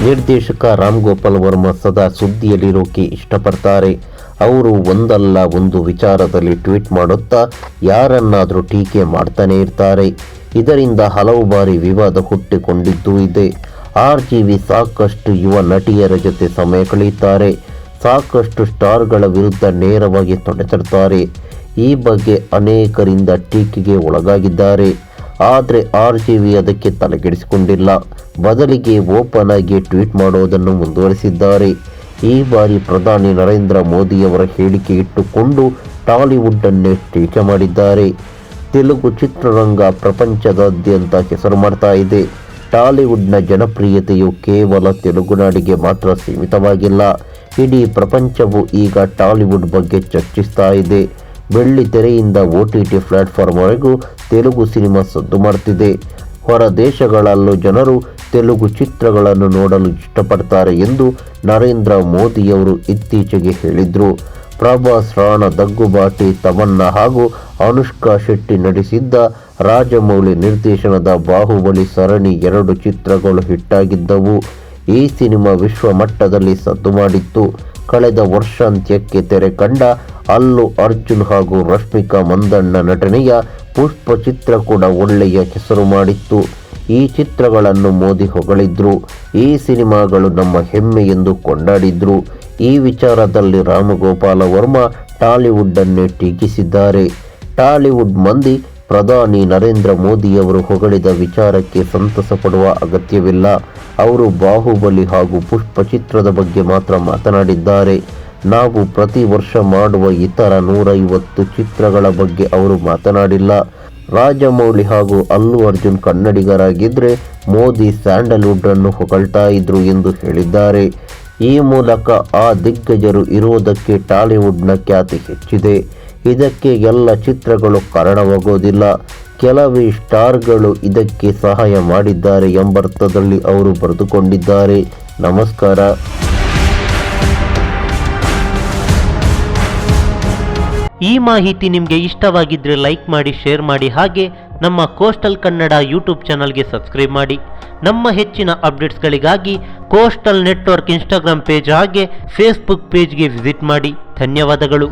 ನಿರ್ದೇಶಕ ರಾಮ್ ಗೋಪಾಲ್ ವರ್ಮಾ ಸದಾ ಸುದ್ದಿಯಲ್ಲಿರೋಕೆ ಇಷ್ಟಪಡ್ತಾರೆ. ಅವರು ಒಂದಲ್ಲ ಒಂದು ವಿಚಾರದಲ್ಲಿ ಟ್ವೀಟ್ ಮಾಡುತ್ತಾ ಯಾರನ್ನಾದರೂ ಟೀಕೆ ಮಾಡ್ತಾನೆ ಇರ್ತಾರೆ. ಇದರಿಂದ ಹಲವು ಬಾರಿ ವಿವಾದ ಹುಟ್ಟಿಕೊಂಡಿದ್ದೂ ಇದೆ. RGV ಸಾಕಷ್ಟು ಯುವ ನಟಿಯರ ಜೊತೆ ಸಮಯ ಕಳೆಯುತ್ತಾರೆ. ಸಾಕಷ್ಟು ಸ್ಟಾರ್ಗಳ ವಿರುದ್ಧ ನೇರವಾಗಿ ತೊಡೆತರ್ತಾರೆ. ಈ ಬಗ್ಗೆ ಅನೇಕರಿಂದ ಟೀಕೆಗೆ ಒಳಗಾಗಿದ್ದಾರೆ. ಆದರೆ RGV ಅದಕ್ಕೆ ತಲೆಕೆಡಿಸಿಕೊಂಡಿಲ್ಲ. ಬದಲಿಗೆ ಓಪನ್ ಆಗಿ ಟ್ವೀಟ್ ಮಾಡೋದನ್ನು ಮುಂದುವರಿಸಿದ್ದಾರೆ. ಈ ಬಾರಿ ಪ್ರಧಾನಿ ನರೇಂದ್ರ ಮೋದಿಯವರ ಹೇಳಿಕೆ ಇಟ್ಟುಕೊಂಡು ಟಾಲಿವುಡ್ ಅನ್ನೇ ಟೀಕೆ ಮಾಡಿದ್ದಾರೆ. ತೆಲುಗು ಚಿತ್ರರಂಗ ಪ್ರಪಂಚದಾದ್ಯಂತ ಹೆಸರು ಮಾಡ್ತಾ ಇದೆ. ಟಾಲಿವುಡ್ನ ಜನಪ್ರಿಯತೆಯು ಕೇವಲ ತೆಲುಗುನಾಡಿಗೆ ಮಾತ್ರ ಸೀಮಿತವಾಗಿಲ್ಲ. ಇಡೀ ಪ್ರಪಂಚವು ಈಗ ಟಾಲಿವುಡ್ ಬಗ್ಗೆ ಚರ್ಚಿಸ್ತಾ ಇದೆ. ಬೆಳ್ಳಿ ತೆರೆಯಿಂದ OTT ಪ್ಲಾಟ್ಫಾರ್ಮ್ವರೆಗೂ ತೆಲುಗು ಸಿನಿಮಾ ಸದ್ದು ಮಾಡ್ತಿದೆ. ಹೊರ ದೇಶಗಳಲ್ಲೂ ಜನರು ತೆಲುಗು ಚಿತ್ರಗಳನ್ನು ನೋಡಲು ಇಷ್ಟಪಡ್ತಾರೆ ಎಂದು ನರೇಂದ್ರ ಮೋದಿಯವರು ಇತ್ತೀಚೆಗೆ ಹೇಳಿದರು. ಪ್ರಭಾಸ್, ರಾಣಾ ದಗ್ಗುಬಾಟಿ, ತಮನ್ನಾ ಹಾಗೂ ಅನುಷ್ಕಾ ಶೆಟ್ಟಿ ನಟಿಸಿದ್ದ ರಾಜಮೌಳಿ ನಿರ್ದೇಶನದ ಬಾಹುಬಲಿ ಸರಣಿ 2 ಚಿತ್ರಗಳು ಹಿಟ್ಟಾಗಿದ್ದವು. ಈ ಸಿನಿಮಾ ವಿಶ್ವ ಮಟ್ಟದಲ್ಲಿ ಸದ್ದು ಮಾಡಿತ್ತು. ಕಳೆದ ವರ್ಷಾಂತ್ಯಕ್ಕೆ ತೆರೆ ಕಂಡ ಅಲ್ಲು ಅರ್ಜುನ್ ಹಾಗೂ ರಶ್ಮಿಕಾ ಮಂದಣ್ಣ ನಟನೆಯ ಪುಷ್ಪ ಚಿತ್ರ ಕೂಡ ಒಳ್ಳೆಯ ಹೆಸರು ಮಾಡಿತ್ತು. ಈ ಚಿತ್ರಗಳನ್ನು ಮೋದಿ ಹೊಗಳಿದ್ರು. ಈ ಸಿನಿಮಾಗಳು ನಮ್ಮ ಹೆಮ್ಮೆ ಎಂದು ಕೊಂಡಾಡಿದ್ರು. ಈ ವಿಚಾರದಲ್ಲಿ ರಾಮಗೋಪಾಲ ವರ್ಮಾ ಟಾಲಿವುಡ್ ಅನ್ನೇ ಟೀಕಿಸಿದ್ದಾರೆ. ಟಾಲಿವುಡ್ ಮಂದಿ ಪ್ರಧಾನಿ ನರೇಂದ್ರ ಮೋದಿಯವರು ಹೊಗಳಿದ ವಿಚಾರಕ್ಕೆ ಸಂತಸ ಪಡುವ ಅಗತ್ಯವಿಲ್ಲ. ಅವರು ಬಾಹುಬಲಿ ಹಾಗೂ ಪುಷ್ಪ ಚಿತ್ರದ ಬಗ್ಗೆ ಮಾತ್ರ ಮಾತನಾಡಿದ್ದಾರೆ. ನಾವು ಪ್ರತಿ ವರ್ಷ ಮಾಡುವ ಇತರ 150 ಚಿತ್ರಗಳ ಬಗ್ಗೆ ಅವರು ಮಾತನಾಡಿಲ್ಲ. ರಾಜಮೌಳಿ ಹಾಗೂ ಅಲ್ಲು ಅರ್ಜುನ್ ಕನ್ನಡಿಗರಾಗಿದ್ದರೆ ಮೋದಿ ಸ್ಯಾಂಡಲ್ವುಡ್ ಅನ್ನು ಹೊಗಳ್ತಾ ಇದ್ರು ಎಂದು ಹೇಳಿದ್ದಾರೆ. ಈ ಮೂಲಕ ಆ ದಿಗ್ಗಜರು ಇರುವುದಕ್ಕೆ ಟಾಲಿವುಡ್ನ ಖ್ಯಾತಿ ಹೆಚ್ಚಿದೆ. ಇದಕ್ಕೆ ಎಲ್ಲ ಚಿತ್ರಗಳು ಕಾರಣವಾಗೋದಿಲ್ಲ. ಕೆಲವೇ ಸ್ಟಾರ್ಗಳು ಇದಕ್ಕೆ ಸಹಾಯ ಮಾಡಿದ್ದಾರೆ ಎಂಬರ್ಥದಲ್ಲಿ ಅವರು ಬರೆದುಕೊಂಡಿದ್ದಾರೆ. ನಮಸ್ಕಾರ. ಈ ಮಾಹಿತಿ ನಿಮಗೆ ಇಷ್ಟವಾಗಿದ್ದರೆ ಲೈಕ್ ಮಾಡಿ, ಶೇರ್ ಮಾಡಿ, ಹಾಗೆ ನಮ್ಮ ಕೋಸ್ಟಲ್ ಕನ್ನಡ ಯೂಟ್ಯೂಬ್ ಚಾನಲ್ಗೆ ಸಬ್ಸ್ಕ್ರೈಬ್ ಮಾಡಿ. ನಮ್ಮ ಹೆಚ್ಚಿನ ಅಪ್ಡೇಟ್ಸ್ಗಳಿಗಾಗಿ ಕೋಸ್ಟಲ್ ನೆಟ್ವರ್ಕ್ ಇನ್ಸ್ಟಾಗ್ರಾಮ್ ಪೇಜ್ ಹಾಗೆ ಫೇಸ್ಬುಕ್ ಪೇಜ್ಗೆ ವಿಸಿಟ್ ಮಾಡಿ. ಧನ್ಯವಾದಗಳು.